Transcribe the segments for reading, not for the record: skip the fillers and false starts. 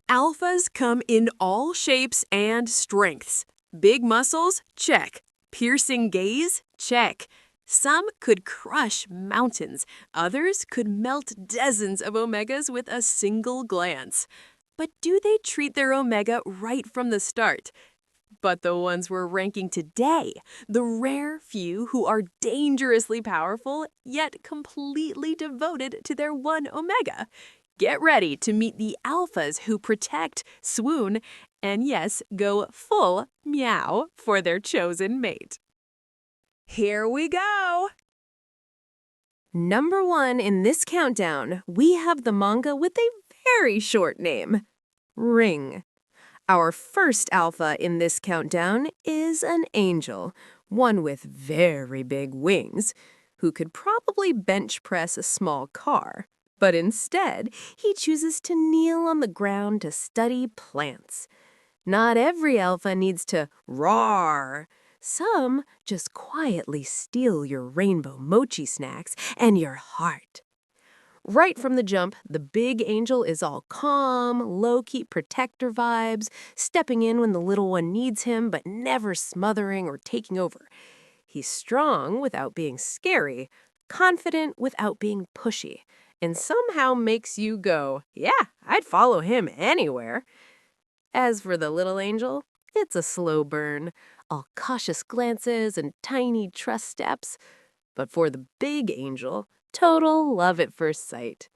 Alphas come in all shapes and strengths. Big muscles? Check. Piercing gaze? Check. Some could crush mountains. Others could melt dozens of omegas with a single glance. But do they treat their omega right from the start? But the ones we're ranking today, the rare few who are dangerously powerful, yet completely devoted to their one omega. Get ready to meet the alphas who protect, swoon, and yes, go full meow for their chosen mate. Here we go! Number 1 in this countdown, we have the manga with a very short name, Ring. Our first alpha in this countdown is an angel, one with very big wings, who could probably bench press a small car. But instead, he chooses to kneel on the ground to study plants. Not every alpha needs to roar. Some just quietly steal your rainbow mochi snacks and your heart. Right from the jump, the big angel is all calm, low-key protector vibes, stepping in when the little one needs him, but never smothering or taking over. He's strong without being scary, confident without being pushy, and somehow makes you go, yeah, I'd follow him anywhere. As for the little angel, it's a slow burn, all cautious glances and tiny trust steps. But for the big angel, total love at first sight.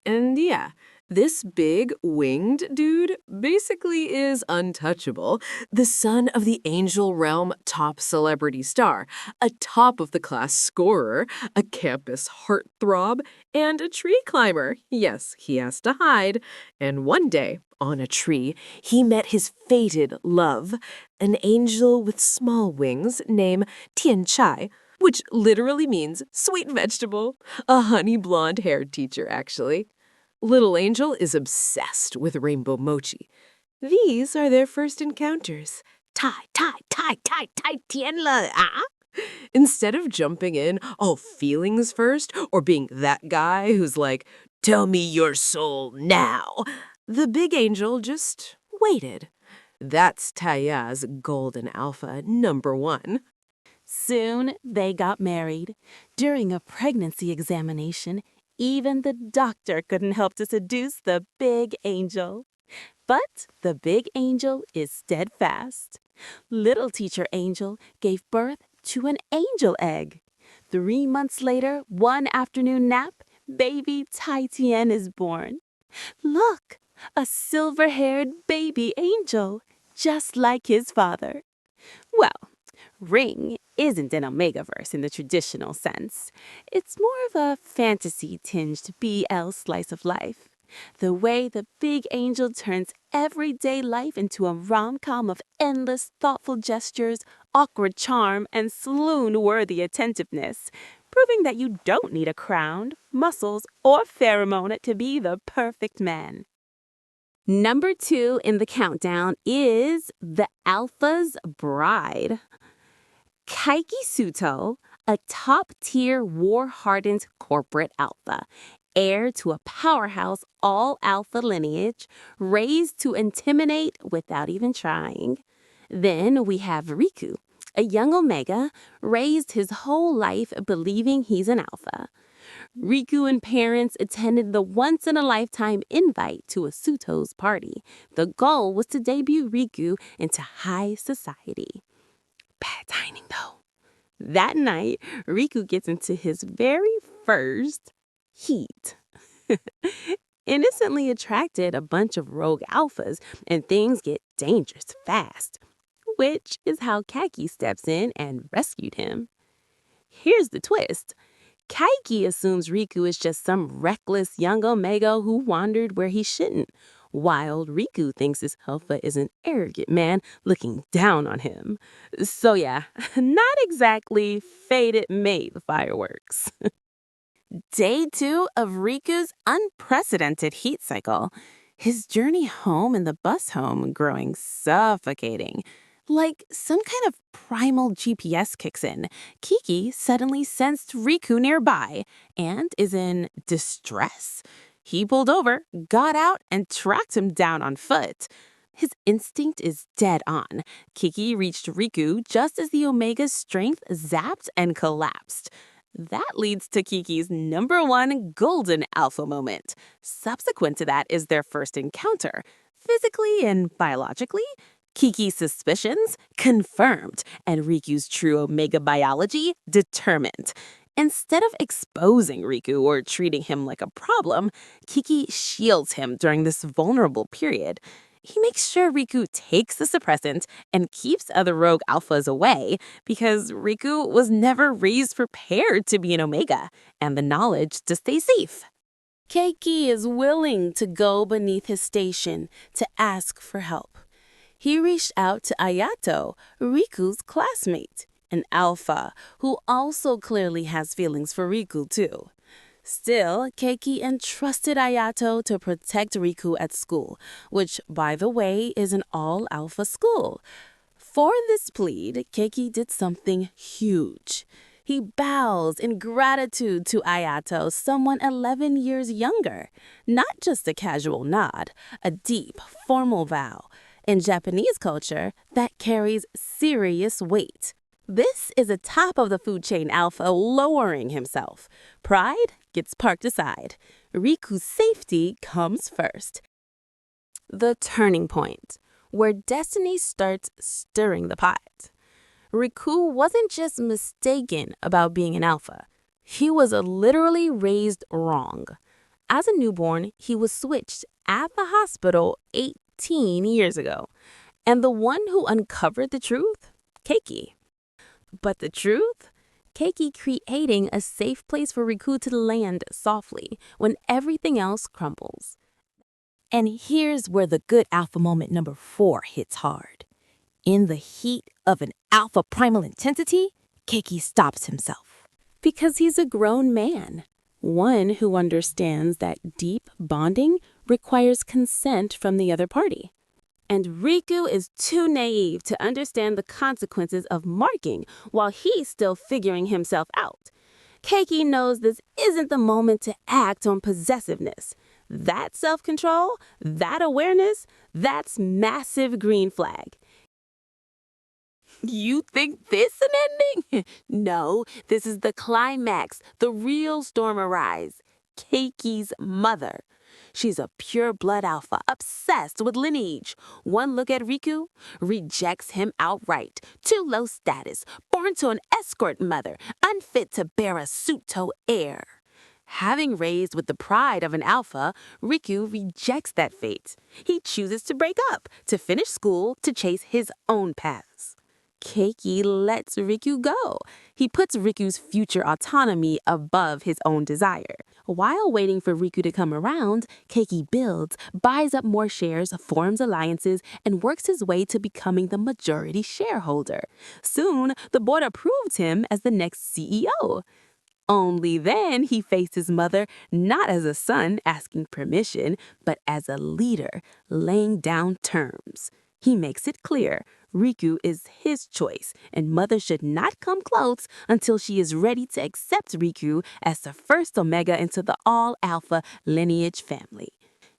And yeah, this big winged dude basically is untouchable, the son of the angel realm top celebrity star, a top-of-the-class scorer, a campus heartthrob, and a tree climber. Yes, he has to hide. And one day, on a tree, he met his fated love, an angel with small wings named Tian Chai, which literally means sweet vegetable, a honey blonde-haired teacher, actually. Little Angel is obsessed with rainbow mochi. These are their first encounters. Tai, tai, tai, tai, tai, tian le, ah? Instead of jumping in, all feelings first, or being that guy who's like, tell me your soul now, the big angel just waited. That's Taya's golden alpha number 1. Soon they got married. During a pregnancy examination, even the doctor couldn't help to seduce the big angel. But the big angel is steadfast. Little teacher angel gave birth to an angel egg. 3 months later, one afternoon nap, baby Tai Tian is born. Look, a silver-haired baby angel, just like his father. Well, Ring isn't an Omegaverse in the traditional sense. It's more of a fantasy-tinged BL slice of life. The way the big angel turns everyday life into a rom-com of endless thoughtful gestures, awkward charm, and swoon-worthy attentiveness, proving that you don't need a crown, muscles, or pheromone to be the perfect man. Number 2 in the countdown is the Alpha's Bride. Kaiki Suto, a top-tier war-hardened corporate alpha, heir to a powerhouse all-alpha lineage, raised to intimidate without even trying. Then we have Riku, a young Omega, raised his whole life believing he's an alpha. Riku and parents attended the once-in-a-lifetime invite to a Suto's party. The goal was to debut Riku into high society. Bad timing, though. That night, Riku gets into his very first heat. Innocently attracted a bunch of rogue alphas, and things get dangerous fast, which is how Kaiki steps in and rescued him. Here's the twist. Kaiki assumes Riku is just some reckless young Omega who wandered where he shouldn't, while Riku thinks his alpha is an arrogant man looking down on him. So yeah, not exactly fated mate fireworks. Day 2 of Riku's unprecedented heat cycle. His journey home in the bus home growing suffocating. Like some kind of primal GPS kicks in, Kiki suddenly sensed Riku nearby and is in distress. He pulled over, got out, and tracked him down on foot. His instinct is dead on. Kiki reached Riku just as the Omega's strength zapped and collapsed. That leads to Kiki's #1 golden alpha moment. Subsequent to that is their first encounter. Physically and biologically, Kiki's suspicions confirmed, and Riku's true Omega biology determined. Instead of exposing Riku or treating him like a problem, Kiki shields him during this vulnerable period. He makes sure Riku takes the suppressant and keeps other rogue alphas away because Riku was never raised prepared to be an Omega and the knowledge to stay safe. Keiki is willing to go beneath his station to ask for help. He reached out to Ayato, Riku's classmate, an alpha who also clearly has feelings for Riku too. Still, Keiki entrusted Ayato to protect Riku at school, which, by the way, is an all-alpha school. For this plead, Keiki did something huge. He bows in gratitude to Ayato, someone 11 years younger. Not just a casual nod, a deep, formal vow. In Japanese culture, that carries serious weight. This is a top of the food chain alpha lowering himself. Pride gets parked aside. Riku's safety comes first. The turning point, where destiny starts stirring the pot. Riku wasn't just mistaken about being an alpha. He was literally raised wrong. As a newborn, he was switched at the hospital 18 years ago. And the one who uncovered the truth? Keiki. But the truth? Keiki creating a safe place for Riku to land softly when everything else crumbles. And here's where the good alpha moment number 4 hits hard. In the heat of an alpha primal intensity, Keiki stops himself. Because he's a grown man, one who understands that deep bonding requires consent from the other party. And Riku is too naive to understand the consequences of marking while he's still figuring himself out. Keiki knows this isn't the moment to act on possessiveness. That self-control, that awareness, that's massive green flag. You think this an ending? No, this is the climax, the real storm arise. Keiki's mother. She's a pure-blood alpha, obsessed with lineage. One look at Riku, rejects him outright. Too low status, born to an escort mother, unfit to bear a Suto heir. Having raised with the pride of an alpha, Riku rejects that fate. He chooses to break up, to finish school, to chase his own paths. Keiki lets Riku go. He puts Riku's future autonomy above his own desire. While waiting for Riku to come around, Keiki builds, buys up more shares, forms alliances, and works his way to becoming the majority shareholder. Soon, the board approved him as the next CEO. Only then he faced his mother not as a son asking permission, but as a leader laying down terms. He makes it clear Riku is his choice, and mother should not come close until she is ready to accept Riku as the first Omega into the all-alpha lineage family.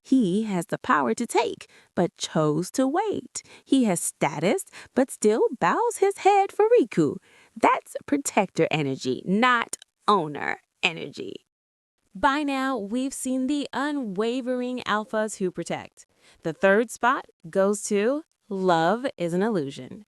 He has the power to take, but chose to wait. He has status, but still bows his head for Riku. That's protector energy, not owner energy. By now, we've seen the unwavering alphas who protect. The third spot goes to love is an illusion.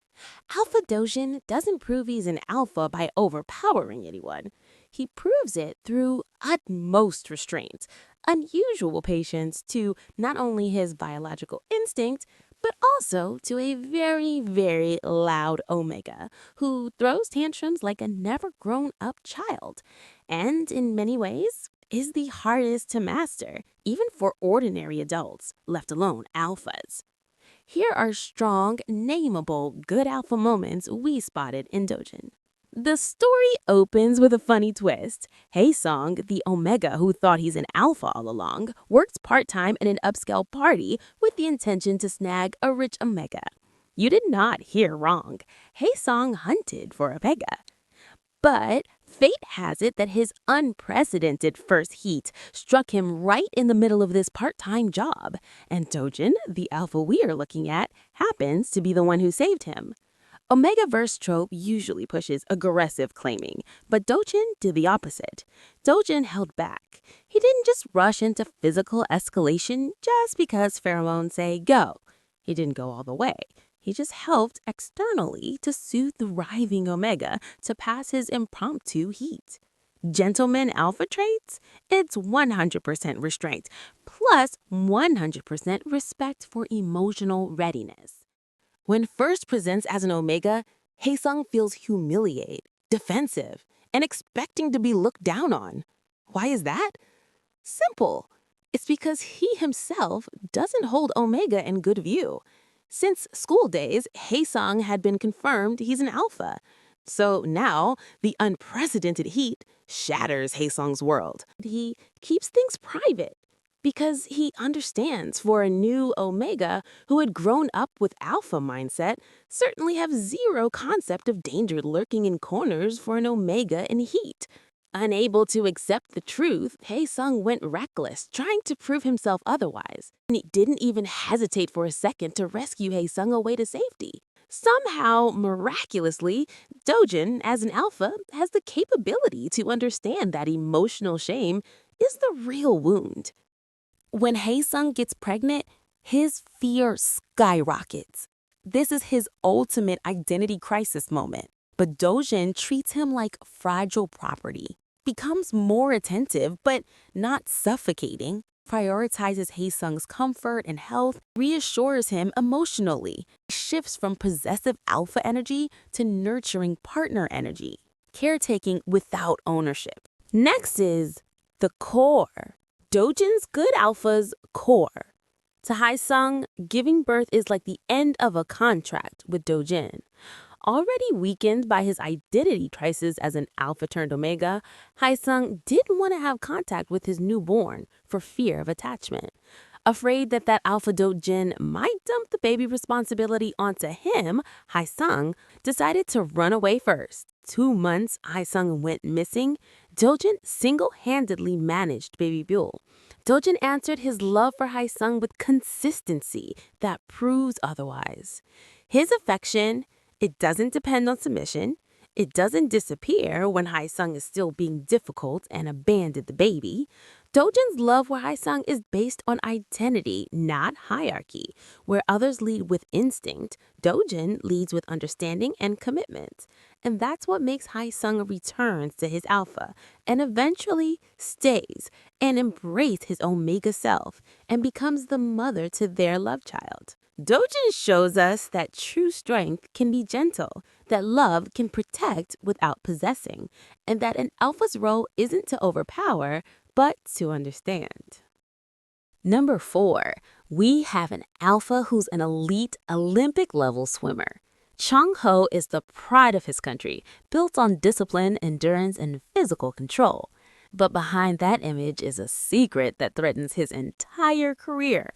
Alpha Dojin doesn't prove he's an alpha by overpowering anyone. He proves it through utmost restraint, unusual patience to not only his biological instinct, but also to a very, very loud Omega who throws tantrums like a never-grown-up child, and in many ways is the hardest to master, even for ordinary adults, let alone alphas. Here are strong, nameable, good alpha moments we spotted in Dojin. The story opens with a funny twist. Haesung, the Omega who thought he's an alpha all along, works part-time in an upscale party with the intention to snag a rich Omega. You did not hear wrong. Haesung hunted for Omega. But Fate has it that his unprecedented first heat struck him right in the middle of this part-time job, and Dojin, the alpha we are looking at, happens to be the one who saved him. Omegaverse trope usually pushes aggressive claiming, but Dojin did the opposite. Dojin held back. He didn't just rush into physical escalation just because pheromones say go. He didn't go all the way. He just helped externally to soothe the writhing Omega to pass his impromptu heat. Gentleman alpha traits? It's 100% restraint, plus 100% respect for emotional readiness. When first presents as an Omega, Haesung feels humiliated, defensive, and expecting to be looked down on. Why is that? Simple. It's because he himself doesn't hold Omega in good view. Since school days, Haesung had been confirmed he's an alpha. So now, the unprecedented heat shatters Haesung's world. He keeps things private because he understands for a new Omega who had grown up with alpha mindset certainly have zero concept of danger lurking in corners for an Omega in heat. Unable to accept the truth, Haesung went reckless, trying to prove himself otherwise. And he didn't even hesitate for a second to rescue Haesung away to safety. Somehow, miraculously, Dojin, as an alpha, has the capability to understand that emotional shame is the real wound. When Haesung gets pregnant, his fear skyrockets. This is his ultimate identity crisis moment. But Dojin treats him like fragile property, becomes more attentive but not suffocating, prioritizes Haesung's comfort and health, reassures him emotionally, shifts from possessive alpha energy to nurturing partner energy, caretaking without ownership. Next is the core. Dojin's good alpha's core. To Haesung, giving birth is like the end of a contract with Dojin. Already weakened by his identity crisis as an alpha turned Omega, Haesung didn't want to have contact with his newborn for fear of attachment. Afraid that alpha Dojin might dump the baby responsibility onto him, Haesung decided to run away first. 2 months Haesung went missing. Dojin single-handedly managed baby Buell. Dojin answered his love for Haesung with consistency that proves otherwise. His affection, it doesn't depend on submission. It doesn't disappear when Haesung is still being difficult and abandoned the baby. Dojin's love for Haesung is based on identity, not hierarchy. Where others lead with instinct, Dojin leads with understanding and commitment. And that's what makes Haesung returns to his alpha and eventually stays and embraces his Omega self and becomes the mother to their love child. Dojin shows us that true strength can be gentle, that love can protect without possessing, and that an alpha's role isn't to overpower, but to understand. Number 4, we have an alpha who's an elite Olympic-level swimmer. Chang-ho is the pride of his country, built on discipline, endurance, and physical control. But behind that image is a secret that threatens his entire career.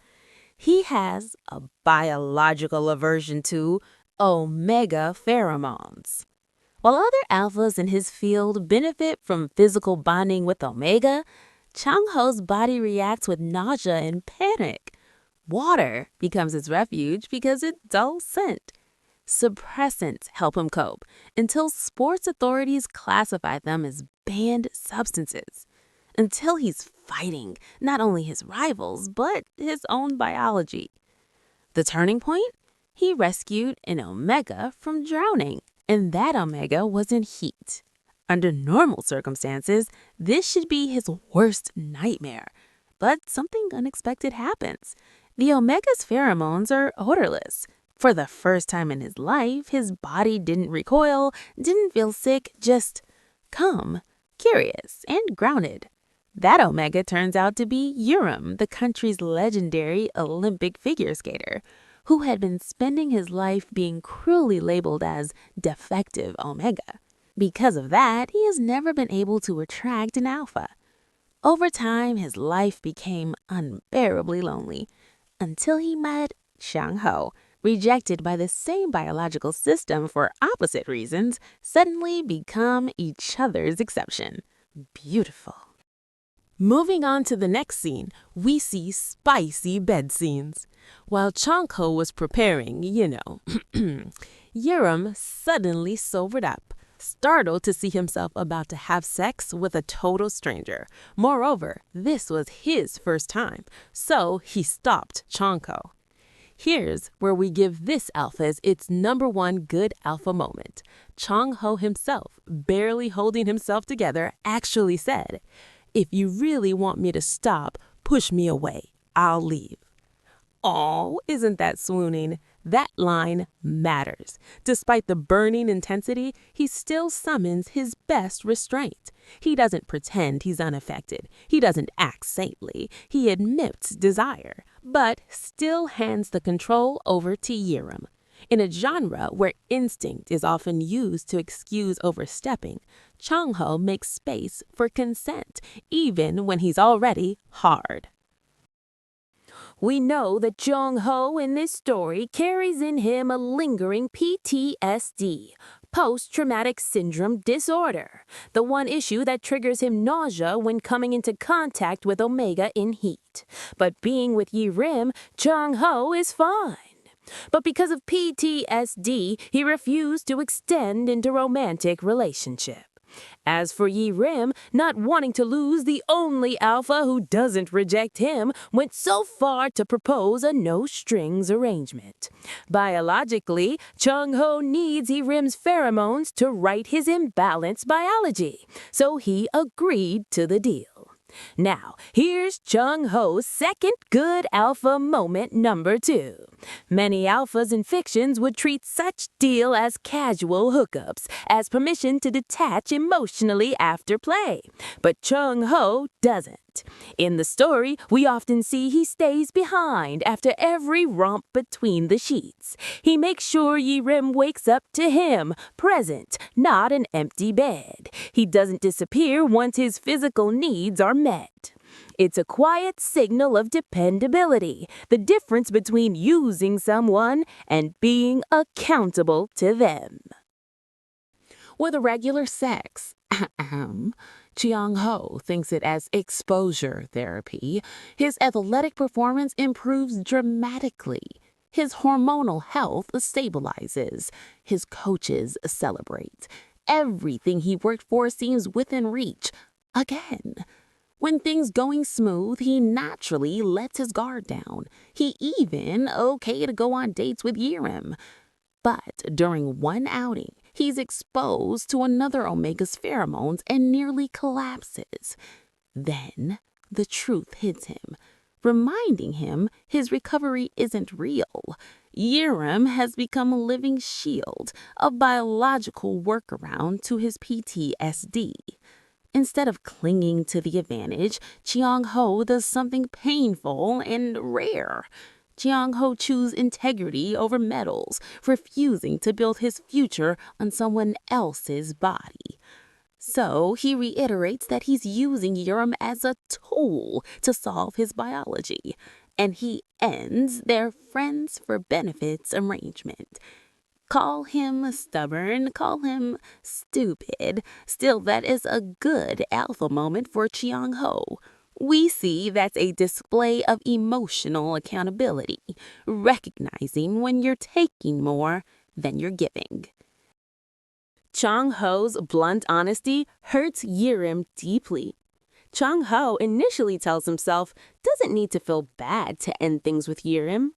He has a biological aversion to Omega pheromones. While other alphas in his field benefit from physical bonding with Omega, Chang-ho's body reacts with nausea and panic. Water becomes his refuge because it dulls scent. Suppressants help him cope until sports authorities classify them as banned substances. Until he's fighting not only his rivals, but his own biology. The turning point? He rescued an Omega from drowning, and that Omega was in heat. Under normal circumstances, this should be his worst nightmare. But something unexpected happens. The Omega's pheromones are odorless. For the first time in his life, his body didn't recoil, didn't feel sick, just calm, curious, and grounded. That Omega turns out to be Urim, the country's legendary Olympic figure skater, who had been spending his life being cruelly labeled as defective Omega. Because of that, he has never been able to attract an alpha. Over time, his life became unbearably lonely, until he met Chang-ho, rejected by the same biological system for opposite reasons, suddenly become each other's exception. Beautiful. Moving on to the next scene, we see spicy bed scenes. While Changho was preparing, Yurim suddenly sobered up, startled to see himself about to have sex with a total stranger. Moreover, this was his first time, so he stopped Changho. Here's where we give this alpha its #1 good alpha moment. Changho himself, barely holding himself together, actually said, "If you really want me to stop, push me away. I'll leave." Oh, isn't that swooning? That line matters. Despite the burning intensity, he still summons his best restraint. He doesn't pretend he's unaffected. He doesn't act saintly. He admits desire, but still hands the control over to Yurim. In a genre where instinct is often used to excuse overstepping, Changho makes space for consent, even when he's already hard. We know that Jung-ho in this story carries in him a lingering PTSD, post-traumatic syndrome disorder, the one issue that triggers him nausea when coming into contact with Omega in heat. But being with Yi-rim, Jung-ho is fine. But because of PTSD, he refused to extend into romantic relationship. As for Yi-rim, not wanting to lose the only alpha who doesn't reject him, went so far to propose a no-strings arrangement. Biologically, Chung-ho needs Yi-rim's pheromones to right his imbalanced biology, so he agreed to the deal. Now, here's Chung-ho's second good alpha moment #2. Many alphas in fictions would treat such deal as casual hookups, as permission to detach emotionally after play. But Chung-ho doesn't. In the story, we often see he stays behind after every romp between the sheets. He makes sure Yi-rim wakes up to him, present, not an empty bed. He doesn't disappear once his physical needs are met. It's a quiet signal of dependability, the difference between using someone and being accountable to them. With regular sex, Chiang-ho thinks it as exposure therapy. His athletic performance improves dramatically. His hormonal health stabilizes. His coaches celebrate. Everything he worked for seems within reach. Again. When things going smooth, he naturally lets his guard down. He even okay to go on dates with Yi-rim. But during one outing, he's exposed to another Omega's pheromones and nearly collapses. Then the truth hits him, reminding him his recovery isn't real. Yi-rim has become a living shield, a biological workaround to his PTSD. Instead of clinging to the advantage, Chiang-ho does something painful and rare. Chiang-ho chooses integrity over medals, refusing to build his future on someone else's body. So he reiterates that he's using Yi-rim as a tool to solve his biology, and he ends their friends for benefits arrangement. Call him stubborn, call him stupid. Still, that is a good alpha moment for Chiang-ho. We see that's a display of emotional accountability, recognizing when you're taking more than you're giving. Chang-ho's blunt honesty hurts Yi-rim deeply. Chang-ho initially tells himself doesn't need to feel bad to end things with Yi-rim.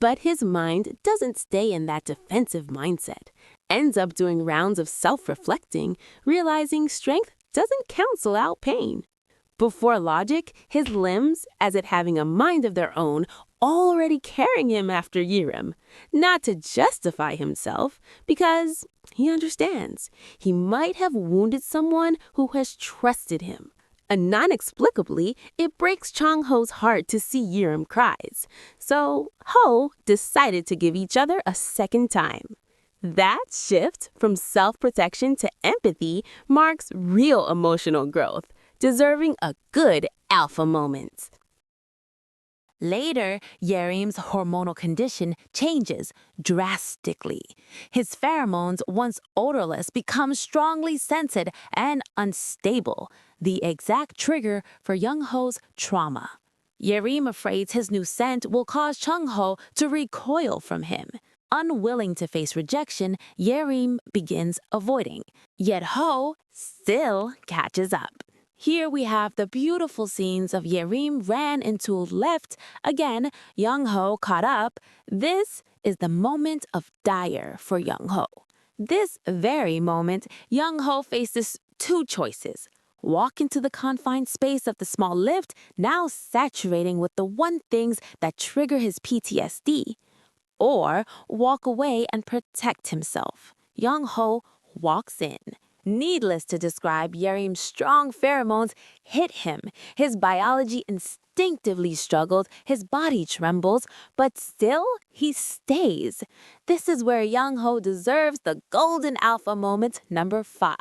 But his mind doesn't stay in that defensive mindset, ends up doing rounds of self-reflecting, realizing strength doesn't cancel out pain. Before logic, his limbs, as if having a mind of their own, already carrying him after Yi-rim, not to justify himself, because he understands he might have wounded someone who has trusted him. And non-explicably, it breaks Chang-ho's heart to see Yi-rim cries. So Ho decided to give each other a second time. That shift from self-protection to empathy marks real emotional growth, deserving a good alpha moment. Later, Yerim's hormonal condition changes drastically. His pheromones, once odorless, become strongly scented and unstable, the exact trigger for Young-ho's trauma. Yerim afraid his new scent will cause Chung-ho to recoil from him. Unwilling to face rejection, Yerim begins avoiding. Yet Ho still catches up. Here we have the beautiful scenes of Yerim ran into left. Again, Young-ho caught up. This is the moment of dire for Young-ho. This very moment, Young-ho faces two choices. Walk into the confined space of the small lift, now saturating with the one things that trigger his PTSD. Or walk away and protect himself. Young-ho walks in. Needless to describe, Yerim's strong pheromones hit him. His biology instinctively struggled, his body trembles, but still he stays. This is where Young-ho deserves the golden alpha moment number 5.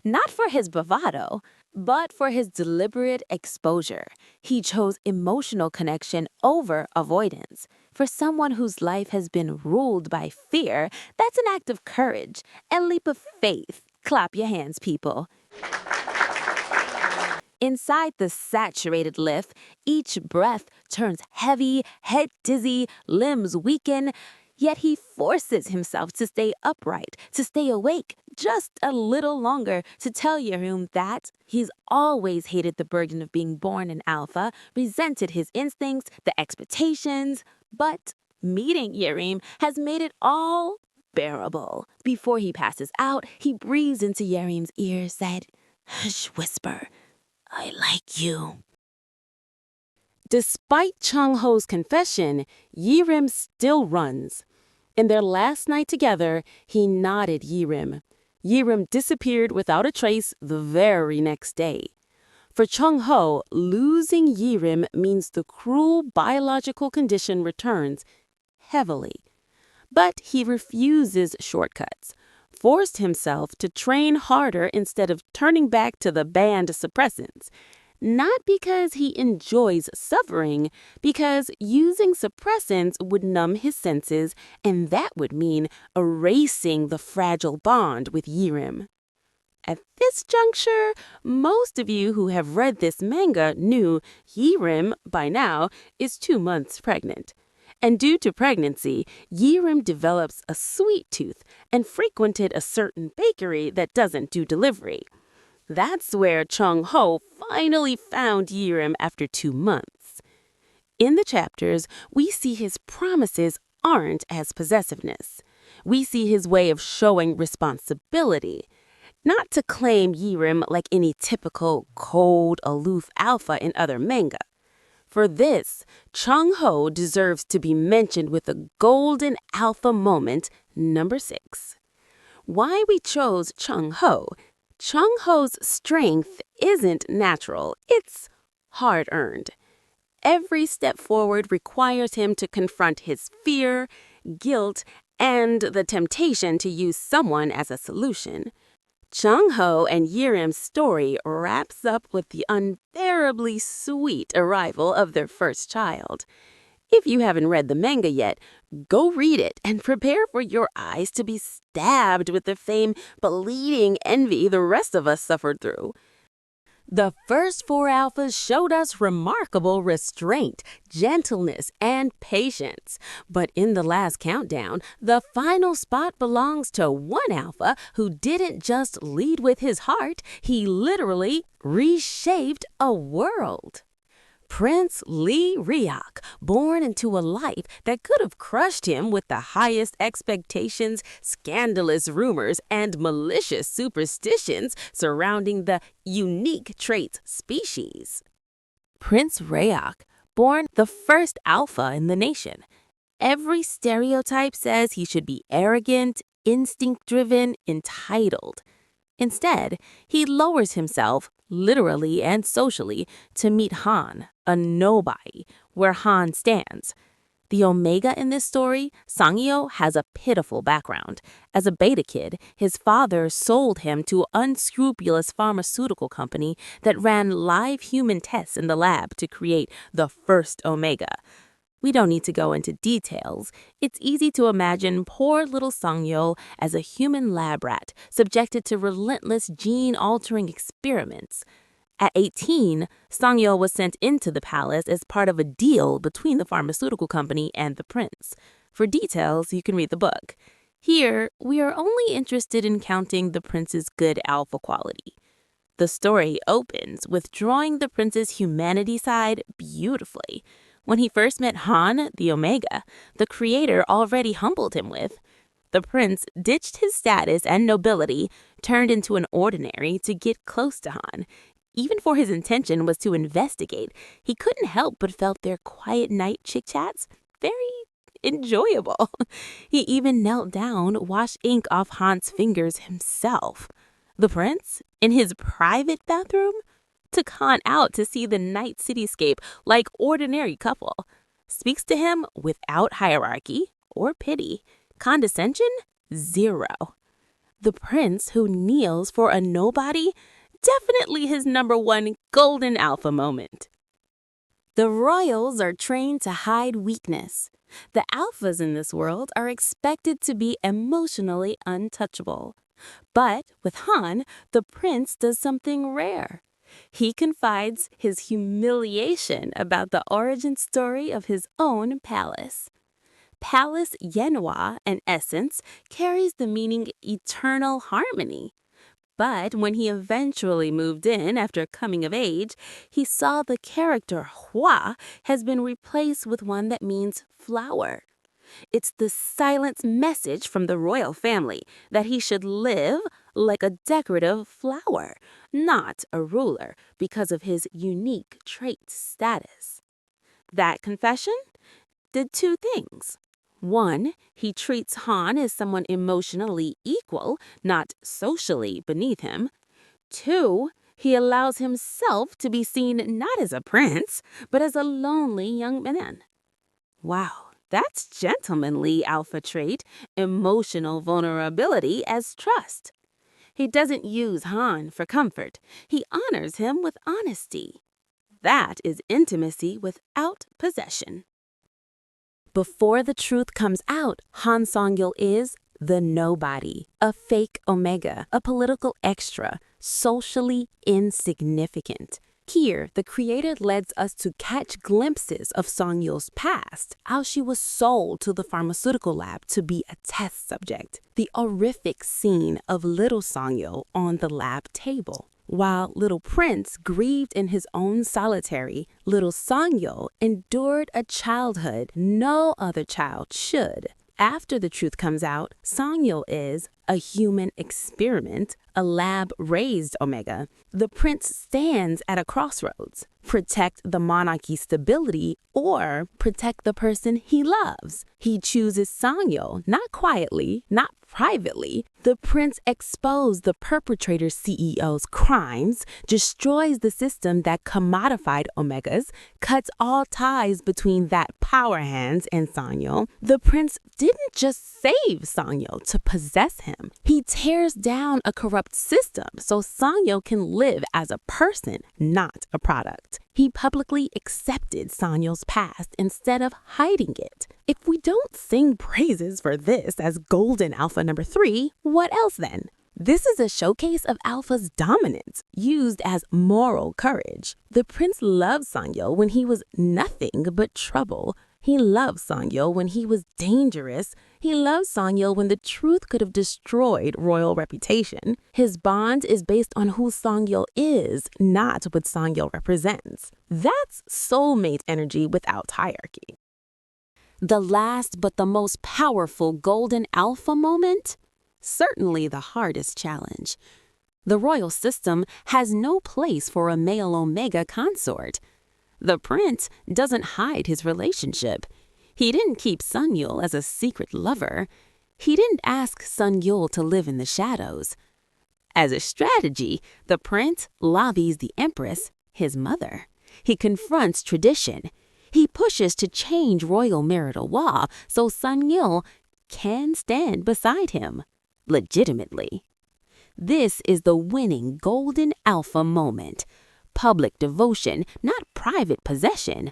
Not for his bravado, but for his deliberate exposure. He chose emotional connection over avoidance. For someone whose life has been ruled by fear, that's an act of courage, a leap of faith. Clap your hands, people. Inside the saturated lift, each breath turns heavy, head dizzy, limbs weaken. Yet he forces himself to stay upright, to stay awake just a little longer, to tell Yerim that he's always hated the burden of being born an alpha, resented his instincts, the expectations. But meeting Yerim has made it all bearable. Before he passes out, he breathes into Yerim's ear, said, "Hush, whisper, I like you." Despite Chung-ho's confession, Yerim still runs. In their last night together, he nodded Yerim. Yerim disappeared without a trace the very next day. For Chung-ho, losing Yerim means the cruel biological condition returns heavily. But he refuses shortcuts, forced himself to train harder instead of turning back to the banned suppressants. Not because he enjoys suffering, because using suppressants would numb his senses, and that would mean erasing the fragile bond with Yerim. At this juncture, most of you who have read this manga knew Yerim, by now, is 2 months pregnant. And due to pregnancy, Yerim develops a sweet tooth and frequented a certain bakery that doesn't do delivery. That's where Chung-ho finally found Yerim after 2 months. In the chapters, we see his promises aren't as possessiveness. We see his way of showing responsibility. Not to claim Yerim like any typical cold, aloof alpha in other manga. For this, Chung-ho deserves to be mentioned with a golden alpha moment, number 6. Why we chose Chung-ho? Chung-ho's strength isn't natural, it's hard-earned. Every step forward requires him to confront his fear, guilt, and the temptation to use someone as a solution. Chung-ho and Yerim's story wraps up with the unbearably sweet arrival of their first child. If you haven't read the manga yet, go read it and prepare for your eyes to be stabbed with the same bleeding envy the rest of us suffered through. The first 4 alphas showed us remarkable restraint, gentleness, and patience. But in the last countdown, the final spot belongs to one alpha who didn't just lead with his heart, he literally reshaped a world. Prince Lee Ryok, born into a life that could have crushed him with the highest expectations, scandalous rumors, and malicious superstitions surrounding the unique trait species. Prince Ryok, born the first alpha in the nation. Every stereotype says he should be arrogant, instinct-driven, entitled. Instead, he lowers himself, literally and socially, to meet Han, a nobody, where Han stands. The Omega in this story, Sangyo, has a pitiful background. As a beta kid, his father sold him to an unscrupulous pharmaceutical company that ran live human tests in the lab to create the first Omega. We don't need to go into details. It's easy to imagine poor little Sangyo as a human lab rat subjected to relentless gene-altering experiments. At 18, Sangyo was sent into the palace as part of a deal between the pharmaceutical company and the prince. For details, you can read the book. Here, we are only interested in counting the prince's good alpha quality. The story opens with drawing the prince's humanity side beautifully. When he first met Han, the Omega, the creator already humbled him with. The prince ditched his status and nobility, turned into an ordinary to get close to Han. Even for his intention was to investigate, he couldn't help but felt their quiet night chit-chats very enjoyable. He even knelt down, washed ink off Han's fingers himself. The prince, in his private bathroom, took Han out to see the night cityscape like ordinary couple. Speaks to him without hierarchy or pity. Condescension? Zero. The prince who kneels for a nobody? Definitely his number one golden alpha moment. The royals are trained to hide weakness. The alphas in this world are expected to be emotionally untouchable. But with Han, the prince does something rare. He confides his humiliation about the origin story of his own palace. Palace Yenhwa, in essence, carries the meaning eternal harmony. But when he eventually moved in after coming of age, he saw the character Hua has been replaced with one that means flower. It's the silent message from the royal family that he should live like a decorative flower, not a ruler because of his unique trait status. That confession did two things. One, he treats Han as someone emotionally equal, not socially beneath him. Two, he allows himself to be seen not as a prince, but as a lonely young man. Wow, that's gentlemanly alpha trait, emotional vulnerability as trust. He doesn't use Han for comfort. He honors him with honesty. That is intimacy without possession. Before the truth comes out, Han Song-gil is the nobody, a fake Omega, a political extra, socially insignificant. Here, the creator lets us to catch glimpses of Song-gil's past, how she was sold to the pharmaceutical lab to be a test subject, the horrific scene of little Song-gil on the lab table. While little Prince grieved in his own solitary, little Sangyo endured a childhood no other child should. After the truth comes out, Sangyo is a human experiment, a lab-raised Omega. The prince stands at a crossroads. Protect the monarchy's stability or protect the person he loves. He chooses Sangyo, not quietly, not privately. The prince exposed the perpetrator CEO's crimes, destroys the system that commodified Omegas, cuts all ties between that power hands and Sangyo. The prince didn't just save Sangyo to possess him. He tears down a corrupt system so Sangyo can live as a person, not a product. He publicly accepted Sangyo's past instead of hiding it. If we don't sing praises for this as golden alpha number 3, what else then? This is a showcase of alpha's dominance, used as moral courage. The prince loved Sangyo when he was nothing but trouble. He loved Sangyo when he was dangerous. He loved Sangyo when the truth could have destroyed royal reputation. His bond is based on who Sangyo is, not what Sangyo represents. That's soulmate energy without hierarchy. The last but the most powerful golden alpha moment? Certainly the hardest challenge. The royal system has no place for a male Omega consort. The prince doesn't hide his relationship. He didn't keep Sun-yul as a secret lover. He didn't ask Sun-yul to live in the shadows. As a strategy, the prince lobbies the empress, his mother. He confronts tradition. He pushes to change royal marital law so Sung-il can stand beside him, legitimately. This is the winning golden alpha moment. Public devotion, not private possession.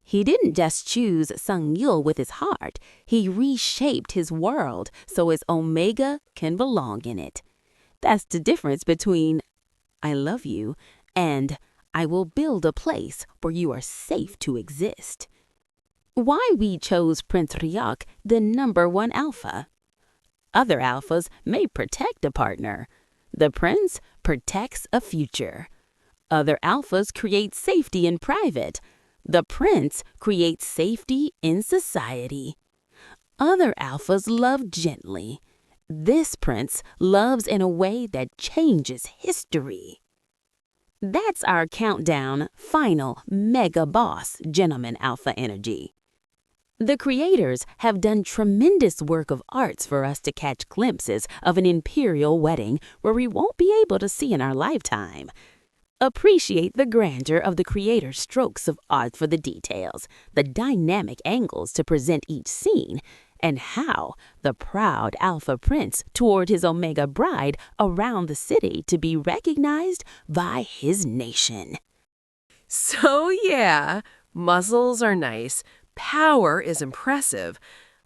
He didn't just choose Sung-il with his heart. He reshaped his world so his Omega can belong in it. That's the difference between I love you and I will build a place where you are safe to exist. Why we chose Prince Ryuk, the #1 alpha? Other alphas may protect a partner. The prince protects a future. Other alphas create safety in private. The prince creates safety in society. Other alphas love gently. This prince loves in a way that changes history. That's our countdown, final, mega boss, gentleman alpha energy. The creators have done tremendous work of arts for us to catch glimpses of an imperial wedding where we won't be able to see in our lifetime. Appreciate the grandeur of the creator's strokes of art for the details, the dynamic angles to present each scene, and how the proud alpha prince toured his Omega bride around the city to be recognized by his nation. So yeah, muscles are nice, power is impressive,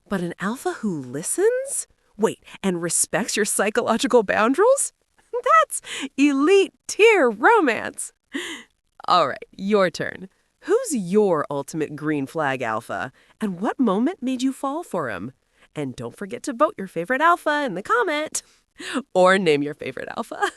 but an alpha who listens? Wait, and respects your psychological boundaries? That's elite tier romance. All right, your turn. Who's your ultimate green flag alpha? And what moment made you fall for him? And don't forget to vote your favorite alpha in the comment. Or name your favorite alpha.